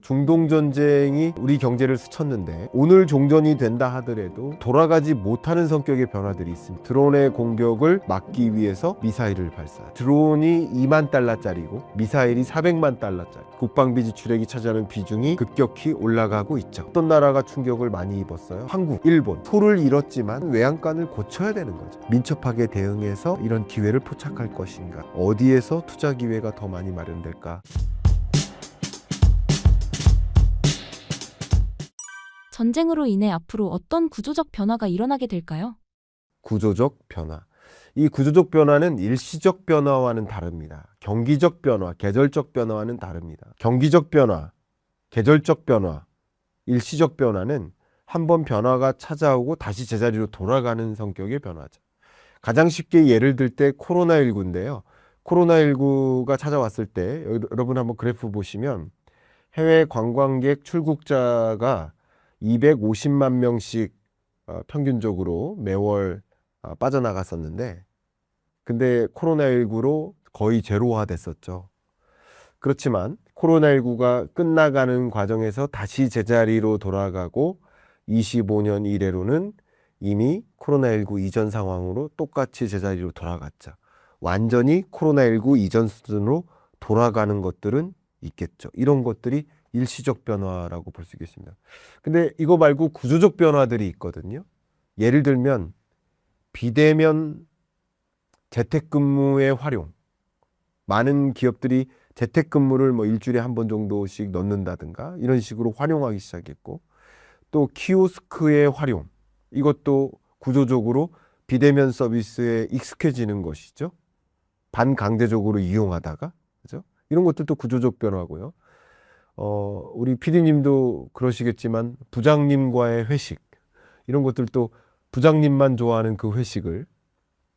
중동 전쟁이 우리 경제를 스쳤는데 오늘 종전이 된다 하더라도 돌아가지 못하는 성격의 변화들이 있습니다. 드론의 공격을 막기 위해서 미사일을 발사. 드론이 2만 달러짜리고 미사일이 400만 달러짜리. 국방비 지출액이 차지하는 비중이 급격히 올라가고 있죠. 어떤 나라가 충격을 많이 입었어요? 한국, 일본. 소를 잃었지만 외양간을 고쳐야 되는 거죠. 민첩하게 대응해서 이런 기회를 포착할 것인가? 어디에서 투자 기회가 더 많이 마련될까? 전쟁으로 인해 앞으로 어떤 구조적 변화가 일어나게 될까요? 구조적 변화. 이 구조적 변화는 일시적 변화와는 다릅니다. 경기적 변화, 계절적 변화와는 다릅니다. 경기적 변화, 계절적 변화, 일시적 변화는 한번 변화가 찾아오고 다시 제자리로 돌아가는 성격의 변화죠. 가장 쉽게 예를 들 때 코로나19인데요. 코로나19가 찾아왔을 때 여러분 한번 그래프 보시면 해외 관광객 출국자가 250만 명씩 평균적으로 매월 빠져나갔었는데 근데 코로나19로 거의 제로화 됐었죠. 그렇지만 코로나19가 끝나가는 과정에서 다시 제자리로 돌아가고 25년 이래로는 이미 코로나19 이전 상황으로 똑같이 제자리로 돌아갔죠. 완전히 코로나19 이전 수준으로 돌아가는 것들은 있겠죠. 이런 것들이 일시적 변화라고 볼 수 있겠습니다. 근데 이거 말고 구조적 변화들이 있거든요. 예를 들면 비대면 재택근무의 활용. 많은 기업들이 재택근무를 뭐 일주일에 한 번 정도씩 넣는다든가 이런 식으로 활용하기 시작했고, 또 키오스크의 활용. 이것도 구조적으로 비대면 서비스에 익숙해지는 것이죠. 반강제적으로 이용하다가, 그죠? 이런 것들도 구조적 변화고요. 우리 PD님도 그러시겠지만 부장님과의 회식, 이런 것들도 부장님만 좋아하는 그 회식을,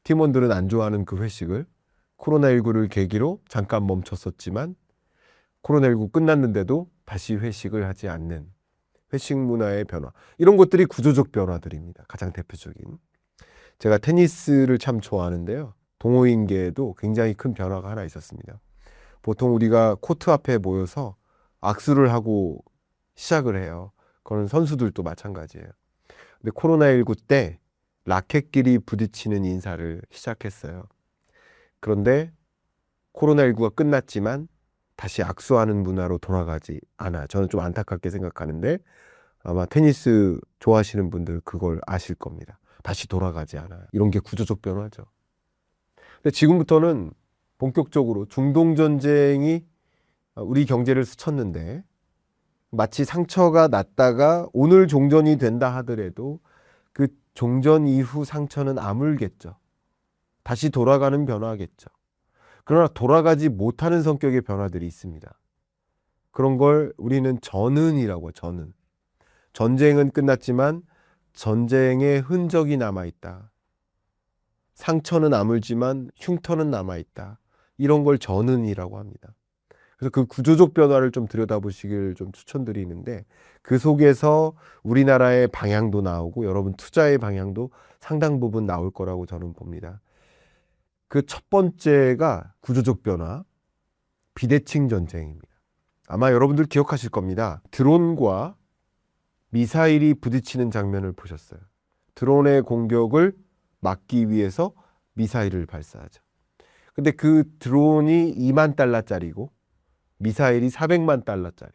팀원들은 안 좋아하는 그 회식을 코로나19를 계기로 잠깐 멈췄었지만 코로나19 끝났는데도 다시 회식을 하지 않는 회식 문화의 변화. 이런 것들이 구조적 변화들입니다. 가장 대표적인. 제가 테니스를 참 좋아하는데요. 동호인계에도 굉장히 큰 변화가 하나 있었습니다. 보통 우리가 코트 앞에 모여서 악수를 하고 시작을 해요. 그건 선수들도 마찬가지예요. 근데 코로나19 때 라켓끼리 부딪히는 인사를 시작했어요. 그런데 코로나19가 끝났지만 다시 악수하는 문화로 돌아가지 않아. 저는 좀 안타깝게 생각하는데 아마 테니스 좋아하시는 분들 그걸 아실 겁니다. 다시 돌아가지 않아요. 이런 게 구조적 변화죠. 근데 지금부터는 본격적으로 중동 전쟁이 우리 경제를 스쳤는데 마치 상처가 났다가 오늘 종전이 된다 하더라도 그 종전 이후 상처는 아물겠죠. 다시 돌아가는 변화겠죠. 그러나 돌아가지 못하는 성격의 변화들이 있습니다. 그런 걸 우리는 전은이라고 해요. 전은. 전쟁은 끝났지만 전쟁의 흔적이 남아있다. 상처는 아물지만 흉터는 남아있다. 이런 걸 전은이라고 합니다. 그래서 그 구조적 변화를 좀 들여다보시길 좀 추천드리는데 그 속에서 우리나라의 방향도 나오고 여러분 투자의 방향도 상당 부분 나올 거라고 저는 봅니다. 그 첫 번째가 구조적 변화, 비대칭 전쟁입니다. 아마 여러분들 기억하실 겁니다. 드론과 미사일이 부딪히는 장면을 보셨어요. 드론의 공격을 막기 위해서 미사일을 발사하죠. 근데 그 드론이 2만 달러짜리고 미사일이 400만 달러짜리.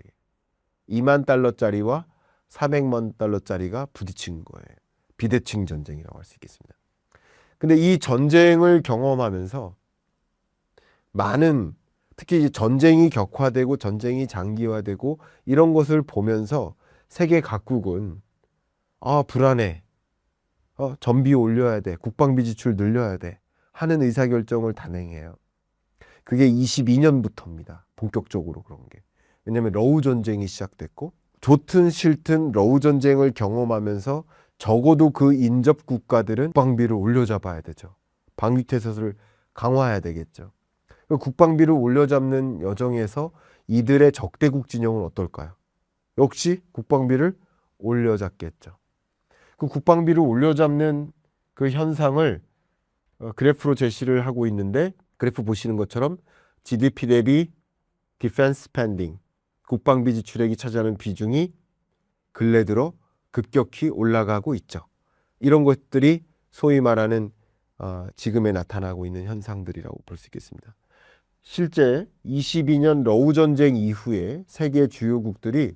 2만 달러짜리와 400만 달러짜리가 부딪힌 거예요. 비대칭 전쟁이라고 할 수 있겠습니다. 근데 이 전쟁을 경험하면서 많은, 특히 전쟁이 격화되고 전쟁이 장기화되고 이런 것을 보면서 세계 각국은 불안해. 전비 올려야 돼. 국방비 지출 늘려야 돼. 하는 의사결정을 단행해요. 그게 22년부터입니다. 본격적으로 그런 게. 왜냐하면 러우 전쟁이 시작됐고 좋든 싫든 러우 전쟁을 경험하면서 적어도 그 인접 국가들은 국방비를 올려잡아야 되죠. 방위태세를 강화해야 되겠죠. 국방비를 올려잡는 여정에서 이들의 적대국 진영은 어떨까요? 역시 국방비를 올려잡겠죠. 그 국방비를 올려잡는 그 현상을 그래프로 제시를 하고 있는데 그래프 보시는 것처럼 GDP 대비 디펜스 스펜딩 국방비 지출액이 차지하는 비중이 근래 들어 급격히 올라가고 있죠. 이런 것들이 소위 말하는 지금에 나타나고 있는 현상들이라고 볼 수 있겠습니다. 실제 22년 러우 전쟁 이후에 세계 주요국들이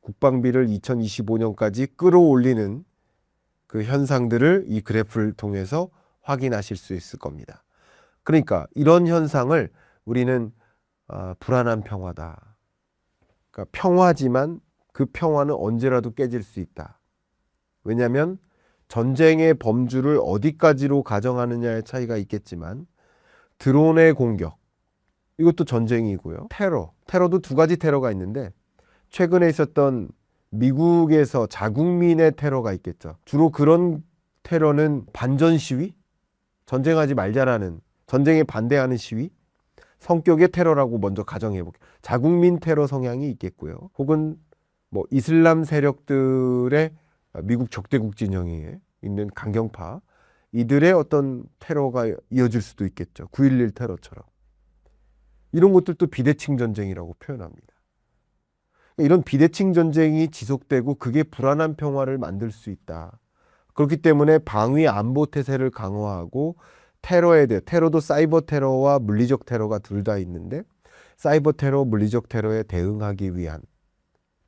국방비를 2025년까지 끌어올리는 그 현상들을 이 그래프를 통해서 확인하실 수 있을 겁니다. 그러니까 이런 현상을 우리는 불안한 평화다. 그러니까 평화지만 그 평화는 언제라도 깨질 수 있다. 왜냐하면 전쟁의 범주를 어디까지로 가정하느냐의 차이가 있겠지만 드론의 공격, 이것도 전쟁이고요. 테러도 두 가지 테러가 있는데 최근에 있었던 미국에서 자국민의 테러가 있겠죠. 주로 그런 테러는 반전 시위, 전쟁하지 말자라는, 전쟁에 반대하는 시위, 성격의 테러라고 먼저 가정해 볼게요. 자국민 테러 성향이 있겠고요. 혹은 뭐 이슬람 세력들의 미국 적대국 진영에 있는 강경파, 이들의 어떤 테러가 이어질 수도 있겠죠. 9.11 테러처럼. 이런 것들도 비대칭 전쟁이라고 표현합니다. 이런 비대칭 전쟁이 지속되고 그게 불안한 평화를 만들 수 있다. 그렇기 때문에 방위 안보 태세를 강화하고 테러에 대해, 테러도 사이버 테러와 물리적 테러가 둘 다 있는데 사이버 테러, 물리적 테러에 대응하기 위한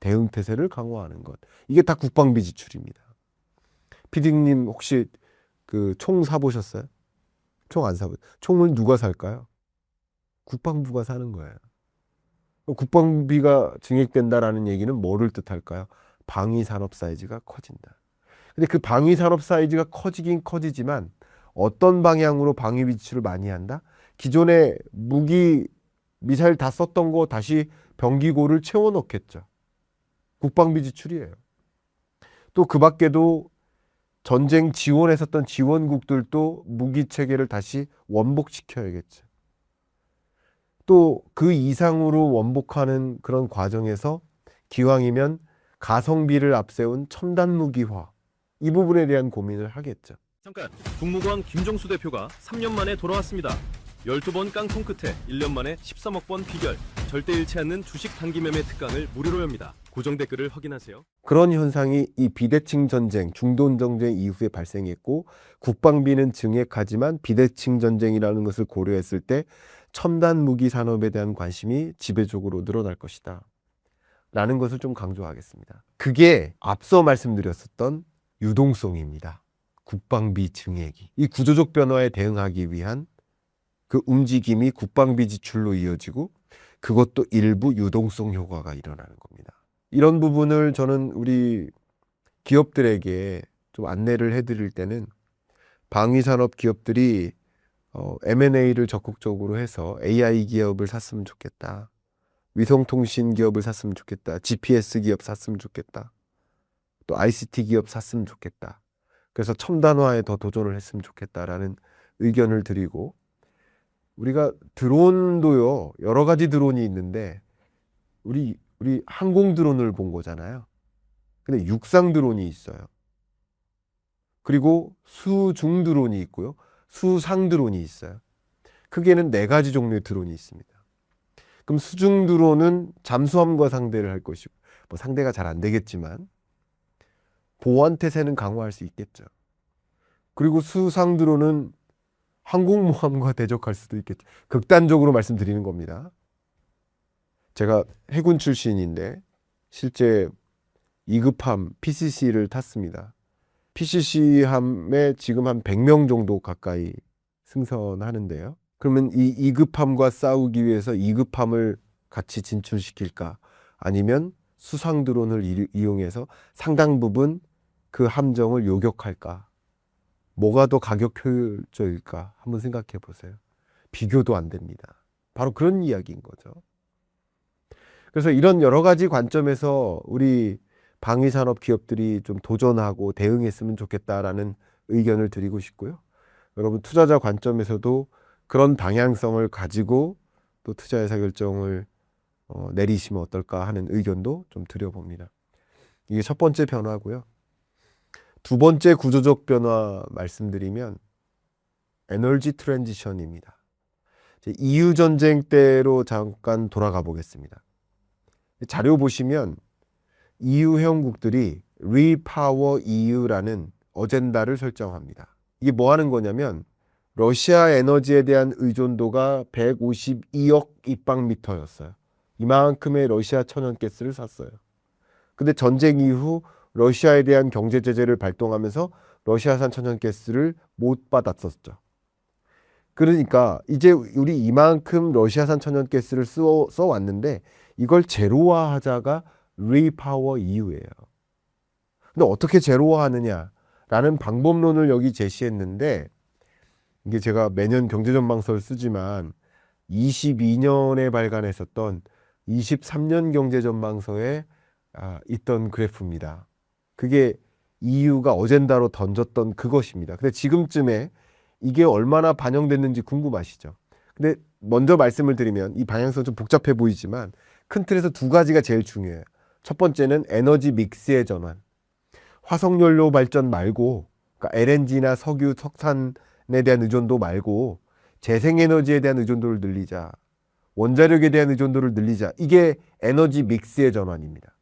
대응 태세를 강화하는 것. 이게 다 국방비 지출입니다. 피디님 혹시 그 총 사보셨어요? 총 안 사보셨어요? 총을 누가 살까요? 국방부가 사는 거예요. 국방비가 증액된다라는 얘기는 뭐를 뜻할까요? 방위 산업 사이즈가 커진다. 근데 그 방위 산업 사이즈가 커지긴 커지지만 어떤 방향으로 방위 지출을 많이 한다? 기존에 무기, 미사일 다 썼던 거 다시 병기고를 채워 넣겠죠. 국방비 지출이에요. 또 그 밖에도 전쟁 지원했었던 지원국들도 무기 체계를 다시 원복시켜야겠죠. 또 그 이상으로 원복하는 그런 과정에서 기왕이면 가성비를 앞세운 첨단 무기화, 이 부분에 대한 고민을 하겠죠. 잠깐, 국무원 김종수 대표가 3년 만에 돌아왔습니다. 12번 깡통 끝에 1년 만에 13억 번 비결, 절대 잃지 않는 주식 단기 매매 특강을 무료로 엽니다. 고정 댓글을 확인하세요. 그런 현상이 이 비대칭 전쟁, 중동 전쟁 이후에 발생했고 국방비는 증액하지만 비대칭 전쟁이라는 것을 고려했을 때 첨단 무기 산업에 대한 관심이 지배적으로 늘어날 것이다. 라는 것을 좀 강조하겠습니다. 그게 앞서 말씀드렸었던 유동성입니다. 국방비 증액이. 이 구조적 변화에 대응하기 위한 그 움직임이 국방비 지출로 이어지고 그것도 일부 유동성 효과가 일어나는 겁니다. 이런 부분을 저는 우리 기업들에게 좀 안내를 해드릴 때는 방위산업 기업들이 M&A를 적극적으로 해서 AI 기업을 샀으면 좋겠다. 위성통신 기업을 샀으면 좋겠다. GPS 기업 샀으면 좋겠다. 또 ICT 기업 샀으면 좋겠다. 그래서 첨단화에 더 도전을 했으면 좋겠다라는 의견을 드리고, 우리가 드론도요, 여러 가지 드론이 있는데 우리 항공 드론을 본 거잖아요. 근데 육상 드론이 있어요. 그리고 수중 드론이 있고요. 수상 드론이 있어요. 크게는 4가지 종류의 드론이 있습니다. 그럼 수중 드론은 잠수함과 상대를 할 것이고, 뭐 상대가 잘 안 되겠지만 보안 태세는 강화할 수 있겠죠. 그리고 수상 드론은 항공모함과 대적할 수도 있겠죠. 극단적으로 말씀드리는 겁니다. 제가 해군 출신인데 실제 2급함 PCC를 탔습니다. PCC함에 지금 한 100명 정도 가까이 승선하는데요. 그러면 이 2급함과 싸우기 위해서 2급함을 같이 진출시킬까? 아니면 수상 드론을 이용해서 상당 부분 그 함정을 요격할까? 뭐가 더 가격 효율적일까? 한번 생각해 보세요. 비교도 안 됩니다. 바로 그런 이야기인 거죠. 그래서 이런 여러 가지 관점에서 우리 방위산업 기업들이 좀 도전하고 대응했으면 좋겠다라는 의견을 드리고 싶고요. 여러분 투자자 관점에서도 그런 방향성을 가지고 또 투자 의사결정을 내리시면 어떨까 하는 의견도 좀 드려봅니다. 이게 첫 번째 변화고요. 두 번째 구조적 변화 말씀드리면 에너지 트랜지션입니다. EU 전쟁 때로 잠깐 돌아가 보겠습니다. 자료 보시면 EU 회원국들이 Repower EU라는 어젠다를 설정합니다. 이게 뭐 하는 거냐면 러시아 에너지에 대한 의존도가 152억 입방미터였어요. 이만큼의 러시아 천연가스를 샀어요. 근데 전쟁 이후 러시아에 대한 경제 제재를 발동하면서 러시아산 천연가스를 못 받았었죠. 그러니까 이제 우리 이만큼 러시아산 천연가스를 써왔는데 이걸 제로화하자가 Repower EU예요. 근데 어떻게 제로화하느냐라는 방법론을 여기 제시했는데 이게 제가 매년 경제전망서를 쓰지만 22년에 발간했었던 23년 경제전망서에 있던 그래프입니다. 그게 EU가 어젠다로 던졌던 그것입니다. 근데 지금쯤에 이게 얼마나 반영됐는지 궁금하시죠? 근데 먼저 말씀을 드리면 이 방향성 좀 복잡해 보이지만 큰 틀에서 두 가지가 제일 중요해요. 첫 번째는 에너지 믹스의 전환. 화석연료 발전 말고 그러니까 LNG나 석유, 석탄에 대한 의존도 말고 재생에너지에 대한 의존도를 늘리자. 원자력에 대한 의존도를 늘리자. 이게 에너지 믹스의 전환입니다.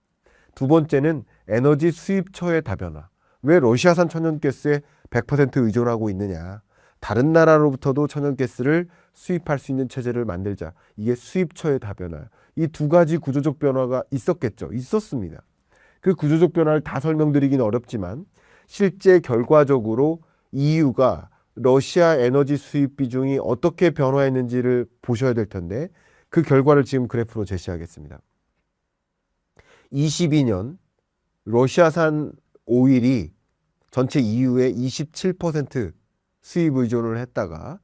두 번째는 에너지 수입처의 다변화. 왜 러시아산 천연가스에 100% 의존하고 있느냐. 다른 나라로부터도 천연가스를 수입할 수 있는 체제를 만들자. 이게 수입처의 다변화. 이 두 가지 구조적 변화가 있었겠죠. 있었습니다. 그 구조적 변화를 다 설명드리기는 어렵지만 실제 결과적으로 EU가 러시아 에너지 수입 비중이 어떻게 변화했는지를 보셔야 될 텐데 그 결과를 지금 그래프로 제시하겠습니다. 22년 러시아산 오일이 전체 EU의 27% 수입 의존을 했다가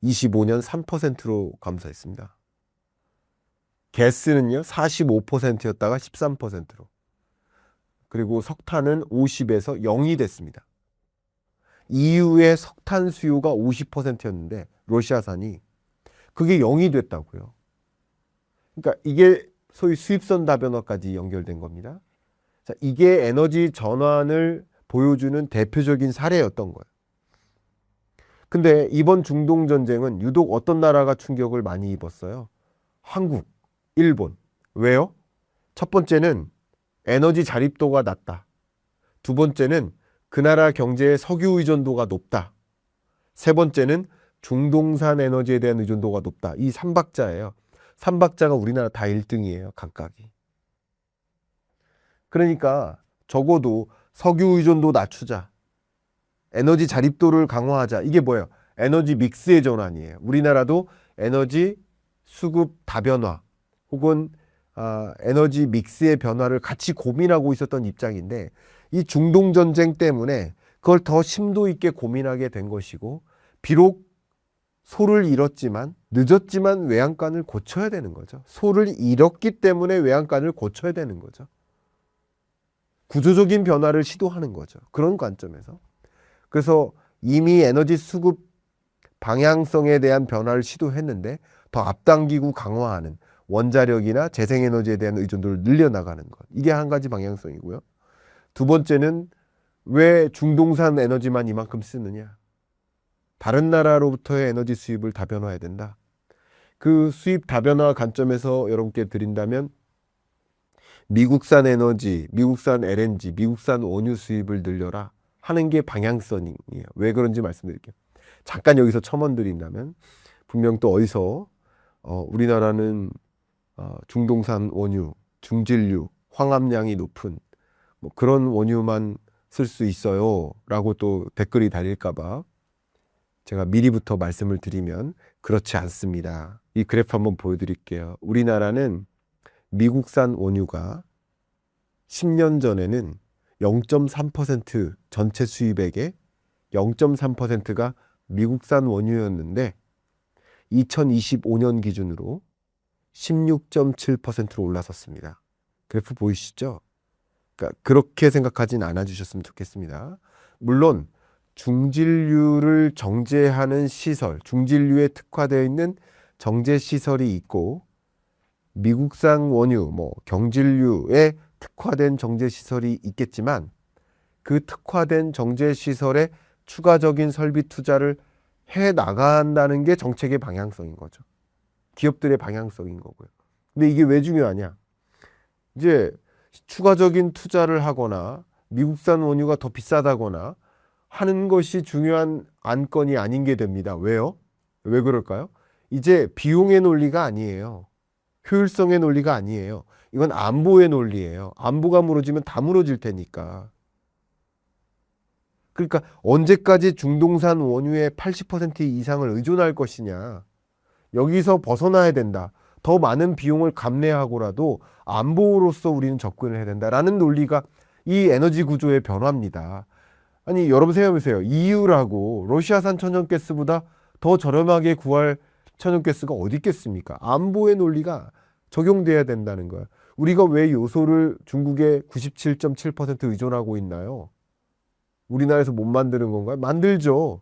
25년 3%로 감소했습니다. 가스는요 45%였다가 13%로 그리고 석탄은 50에서 0이 됐습니다. EU의 석탄 수요가 50%였는데 러시아산이 그게 0이 됐다고요. 그러니까 이게 소위 수입선 다변화까지 연결된 겁니다. 자, 이게 에너지 전환을 보여주는 대표적인 사례였던 거예요. 근데 이번 중동 전쟁은 유독 어떤 나라가 충격을 많이 입었어요? 한국, 일본. 왜요? 첫 번째는 에너지 자립도가 낮다. 두 번째는 그 나라 경제의 석유 의존도가 높다. 세 번째는 중동산 에너지에 대한 의존도가 높다. 이 3박자예요. 3박자가 우리나라 다 1등이에요. 각각이. 그러니까 적어도 석유 의존도 낮추자. 에너지 자립도를 강화하자. 이게 뭐예요? 에너지 믹스의 전환이에요. 우리나라도 에너지 수급 다변화 혹은 에너지 믹스의 변화를 같이 고민하고 있었던 입장인데 이 중동 전쟁 때문에 그걸 더 심도 있게 고민하게 된 것이고 비록 소를 잃었지만 늦었지만 외양간을 고쳐야 되는 거죠. 소를 잃었기 때문에 외양간을 고쳐야 되는 거죠. 구조적인 변화를 시도하는 거죠. 그런 관점에서. 그래서 이미 에너지 수급 방향성에 대한 변화를 시도했는데 더 앞당기고 강화하는 원자력이나 재생에너지에 대한 의존도를 늘려나가는 것. 이게 한 가지 방향성이고요. 두 번째는 왜 중동산 에너지만 이만큼 쓰느냐. 다른 나라로부터의 에너지 수입을 다변화해야 된다. 그 수입 다변화 관점에서 여러분께 드린다면 미국산 에너지, 미국산 LNG, 미국산 원유 수입을 늘려라 하는 게 방향성이에요. 왜 그런지 말씀드릴게요. 잠깐 여기서 첨언드린다면 분명 또 어디서 우리나라는 중동산 원유, 중진류, 황합량이 높은 뭐 그런 원유만 쓸 수 있어요 라고 또 댓글이 달릴까봐 제가 미리부터 말씀을 드리면 그렇지 않습니다. 이 그래프 한번 보여드릴게요. 우리나라는 미국산 원유가 10년 전에는 0.3% 전체 수입액의 0.3%가 미국산 원유였는데 2025년 기준으로 16.7%로 올라섰습니다. 그래프 보이시죠? 그러니까 그렇게 생각하진 않아 주셨으면 좋겠습니다. 물론 중진류를 정제하는 시설, 중진류에 특화되어 있는 정제 시설이 있고 미국산 원유, 경진류에 특화된 정제 시설이 있겠지만 그 특화된 정제 시설에 추가적인 설비 투자를 해 나간다는 게 정책의 방향성인 거죠. 기업들의 방향성인 거고요. 근데 이게 왜 중요하냐? 이제 추가적인 투자를 하거나 미국산 원유가 더 비싸다거나 하는 것이 중요한 안건이 아닌 게 됩니다. 왜요? 왜 그럴까요? 이제 비용의 논리가 아니에요. 효율성의 논리가 아니에요. 이건 안보의 논리예요. 안보가 무너지면 다 무너질 테니까. 그러니까 언제까지 중동산 원유의 80% 이상을 의존할 것이냐. 여기서 벗어나야 된다. 더 많은 비용을 감내하고라도 안보로서 우리는 접근을 해야 된다라는 논리가 이 에너지 구조의 변화입니다. 아니 여러분 생각해보세요. EU라고 러시아산 천연가스보다 더 저렴하게 구할 천연가스가 어디 있겠습니까? 안보의 논리가 적용돼야 된다는 거야. 우리가 왜 요소를 중국에 97.7% 의존하고 있나요? 우리나라에서 못 만드는 건가요? 만들죠.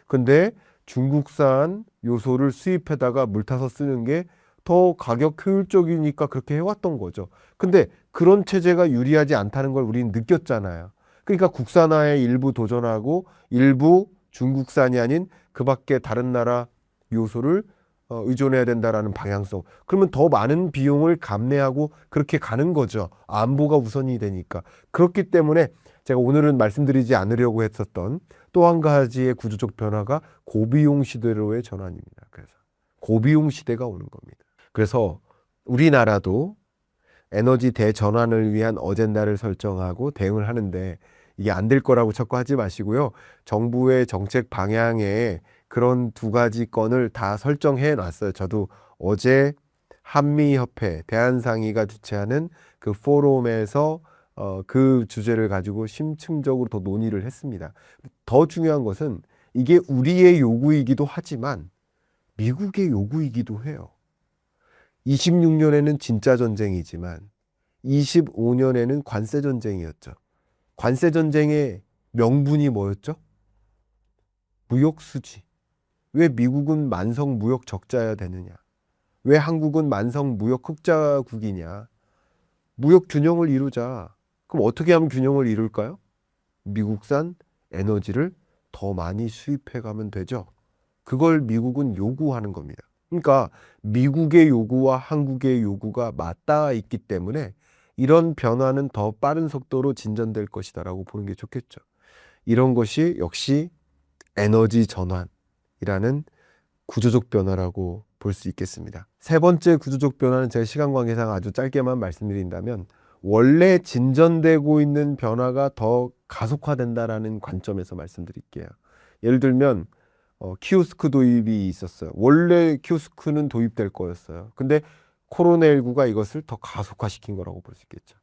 근데 중국산 요소를 수입해다가 물 타서 쓰는 게 더 가격 효율적이니까 그렇게 해왔던 거죠. 근데 그런 체제가 유리하지 않다는 걸 우리는 느꼈잖아요. 그러니까 국산화에 일부 도전하고 일부 중국산이 아닌 그 밖에 다른 나라 요소를 의존해야 된다라는 방향성. 그러면 더 많은 비용을 감내하고 그렇게 가는 거죠. 안보가 우선이 되니까. 그렇기 때문에 제가 오늘은 말씀드리지 않으려고 했었던 또 한 가지의 구조적 변화가 고비용 시대로의 전환입니다. 그래서 고비용 시대가 오는 겁니다. 그래서 우리나라도 에너지 대전환을 위한 어젠다를 설정하고 대응을 하는데 이게 안 될 거라고 자꾸 하지 마시고요. 정부의 정책 방향에 그런 두 가지 건을 다 설정해 놨어요. 저도 어제 한미협회 대한상의가 주최하는 그 포럼에서 그 주제를 가지고 심층적으로 더 논의를 했습니다. 더 중요한 것은 이게 우리의 요구이기도 하지만 미국의 요구이기도 해요. 26년에는 진짜 전쟁이지만 25년에는 관세 전쟁이었죠. 관세 전쟁의 명분이 뭐였죠? 무역 수지. 왜 미국은 만성 무역 적자여야 되느냐? 왜 한국은 만성 무역 흑자국이냐? 무역 균형을 이루자. 그럼 어떻게 하면 균형을 이룰까요? 미국산 에너지를 더 많이 수입해 가면 되죠. 그걸 미국은 요구하는 겁니다. 그러니까 미국의 요구와 한국의 요구가 맞닿아 있기 때문에 이런 변화는 더 빠른 속도로 진전될 것이다라고 보는 게 좋겠죠. 이런 것이 역시 에너지 전환이라는 구조적 변화라고 볼 수 있겠습니다. 세 번째 구조적 변화는 제가 시간 관계상 아주 짧게만 말씀드린다면 원래 진전되고 있는 변화가 더 가속화된다라는 관점에서 말씀드릴게요. 예를 들면 키오스크 도입이 있었어요. 원래 키오스크는 도입될 거였어요. 근데 코로나19가 이것을 더 가속화시킨 거라고 볼 수 있겠죠.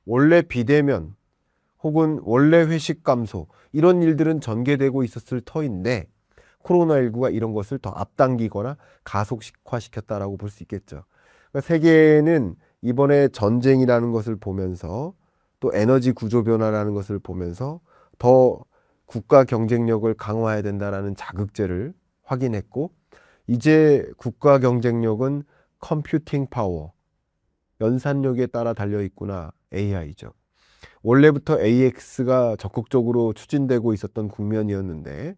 원래 비대면 혹은 원래 회식 감소 이런 일들은 전개되고 있었을 터인데 코로나19가 이런 것을 더 앞당기거나 가속화시켰다라고 볼 수 있겠죠. 그러니까 세계는 이번에 전쟁이라는 것을 보면서 또 에너지 구조 변화라는 것을 보면서 더 국가 경쟁력을 강화해야 된다라는 자극제를 확인했고 이제 국가 경쟁력은 컴퓨팅 파워, 연산력에 따라 달려 있구나. AI죠. 원래부터 AX가 적극적으로 추진되고 있었던 국면이었는데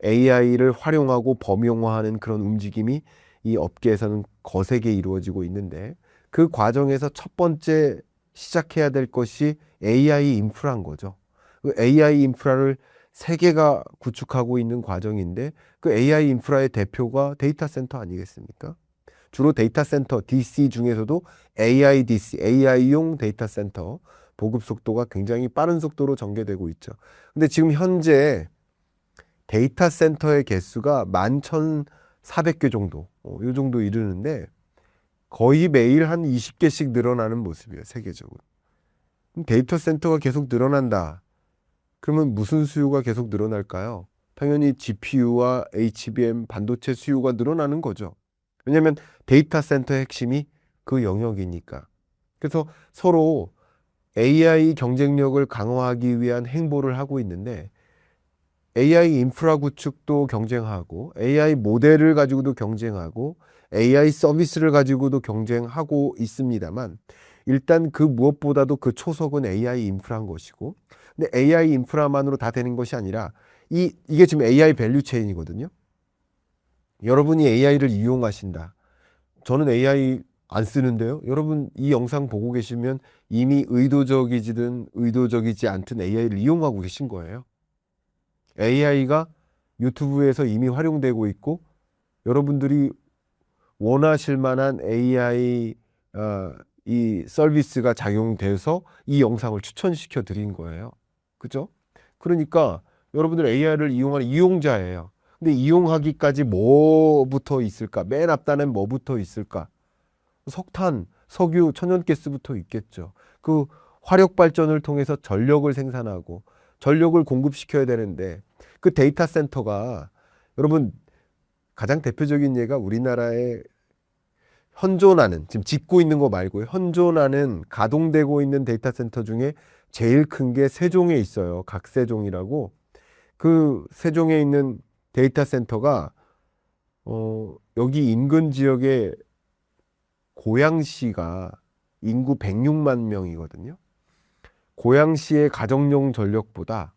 AI를 활용하고 범용화하는 그런 움직임이 이 업계에서는 거세게 이루어지고 있는데 그 과정에서 첫 번째 시작해야 될 것이 AI 인프라인 거죠. 그 AI 인프라를 세계가 구축하고 있는 과정인데 그 AI 인프라의 대표가 데이터 센터 아니겠습니까? 주로 데이터 센터 DC 중에서도 AI DC, AI용 데이터 센터 보급 속도가 굉장히 빠른 속도로 전개되고 있죠. 근데 지금 현재 데이터 센터의 개수가 11,400개 정도, 이 정도 이르는데 거의 매일 한 20개씩 늘어나는 모습이에요, 세계적으로. 데이터 센터가 계속 늘어난다. 그러면 무슨 수요가 계속 늘어날까요? 당연히 GPU와 HBM 반도체 수요가 늘어나는 거죠. 왜냐하면 데이터 센터의 핵심이 그 영역이니까. 그래서 서로 AI 경쟁력을 강화하기 위한 행보를 하고 있는데 AI 인프라 구축도 경쟁하고 AI 모델을 가지고도 경쟁하고 AI 서비스를 가지고도 경쟁하고 있습니다만 일단 그 무엇보다도 그 초석은 AI 인프라인 것이고 근데 AI 인프라만으로 다 되는 것이 아니라 이게 지금 AI 밸류 체인이거든요. 여러분이 AI를 이용하신다. 저는 AI 안 쓰는데요. 여러분 이 영상 보고 계시면 이미 의도적이지든 의도적이지 않든 AI를 이용하고 계신 거예요. AI가 유튜브에서 이미 활용되고 있고 여러분들이 원하실 만한 AI 이 서비스가 작용돼서 이 영상을 추천시켜 드린 거예요. 그죠? 그러니까 여러분들 AI를 이용하는 이용자예요. 근데 이용하기까지 뭐부터 있을까? 맨 앞단엔 뭐부터 있을까? 석탄, 석유, 천연가스부터 있겠죠. 그 화력 발전을 통해서 전력을 생산하고 전력을 공급시켜야 되는데 그 데이터 센터가 여러분 가장 대표적인 예가 우리나라의 현존하는 지금 짓고 있는 거 말고요. 현존하는 가동되고 있는 데이터 센터 중에 제일 큰 게 세종에 있어요. 각세종이라고. 그 세종에 있는 데이터 센터가 여기 인근 지역에 고양시가 인구 106만 명이거든요. 고양시의 가정용 전력보다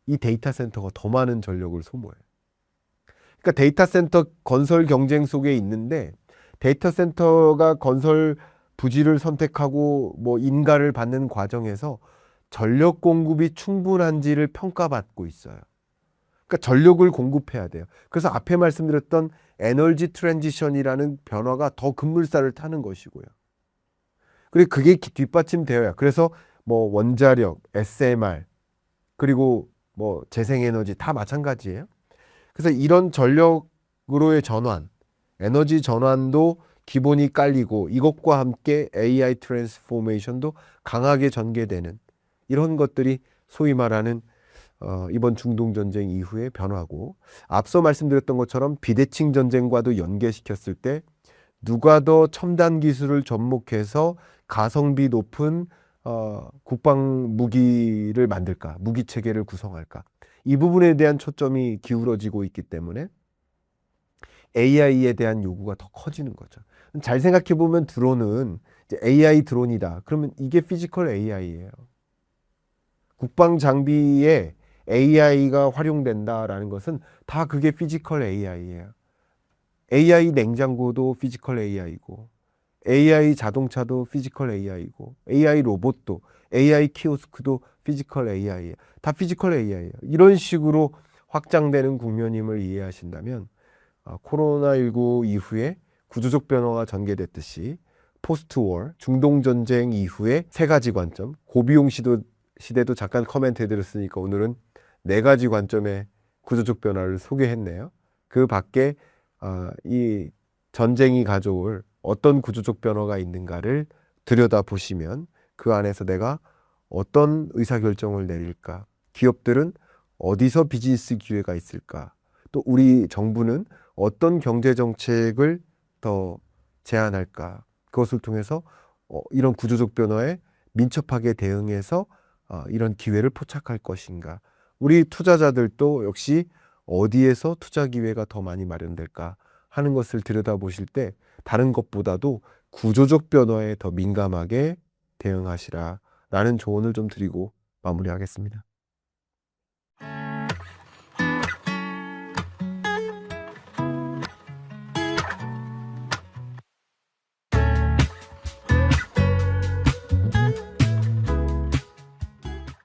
이 데이터 센터가 더 많은 전력을 소모해요. 그러니까 데이터 센터 건설 경쟁 속에 있는데 데이터 센터가 건설 부지를 선택하고 뭐 인가를 받는 과정에서 전력 공급이 충분한지를 평가받고 있어요. 그러니까 전력을 공급해야 돼요. 그래서 앞에 말씀드렸던 에너지 트랜지션이라는 변화가 더 급물살을 타는 것이고요. 그리고 그게 뒷받침되어야. 그래서 뭐 원자력, SMR, 그리고 뭐 재생에너지 다 마찬가지예요. 그래서 이런 전력으로의 전환, 에너지 전환도 기본이 깔리고 이것과 함께 AI 트랜스포메이션도 강하게 전개되는 이런 것들이 소위 말하는 이번 중동전쟁 이후의 변화고, 앞서 말씀드렸던 것처럼 비대칭 전쟁과도 연계시켰을 때 누가 더 첨단 기술을 접목해서 가성비 높은 국방 무기를 만들까, 무기 체계를 구성할까, 이 부분에 대한 초점이 기울어지고 있기 때문에 AI에 대한 요구가 더 커지는 거죠. 잘 생각해 보면 드론은 이제 AI 드론이다. 그러면 이게 피지컬 AI예요. 국방 장비에 AI가 활용된다라는 것은 다 그게 피지컬 AI예요. AI 냉장고도 피지컬 AI고, AI 자동차도 피지컬 AI고, AI 로봇도, AI 키오스크도 피지컬 AI예요. 다 피지컬 AI예요. 이런 식으로 확장되는 국면임을 이해하신다면 코로나19 이후에 구조적 변화가 전개됐듯이 포스트 워, 중동전쟁 이후에 세 가지 관점, 고비용 시대도 잠깐 커멘트 해드렸으니까 오늘은 네 가지 관점의 구조적 변화를 소개했네요. 그 밖에 이 전쟁이 가져올 어떤 구조적 변화가 있는가를 들여다보시면 그 안에서 내가 어떤 의사결정을 내릴까, 기업들은 어디서 비즈니스 기회가 있을까, 또 우리 정부는 어떤 경제정책을 더 제안할까, 그것을 통해서 이런 구조적 변화에 민첩하게 대응해서 이런 기회를 포착할 것인가, 우리 투자자들도 역시 어디에서 투자 기회가 더 많이 마련될까 하는 것을 들여다보실 때 다른 것보다도 구조적 변화에 더 민감하게 대응하시라 라는 조언을 좀 드리고 마무리하겠습니다.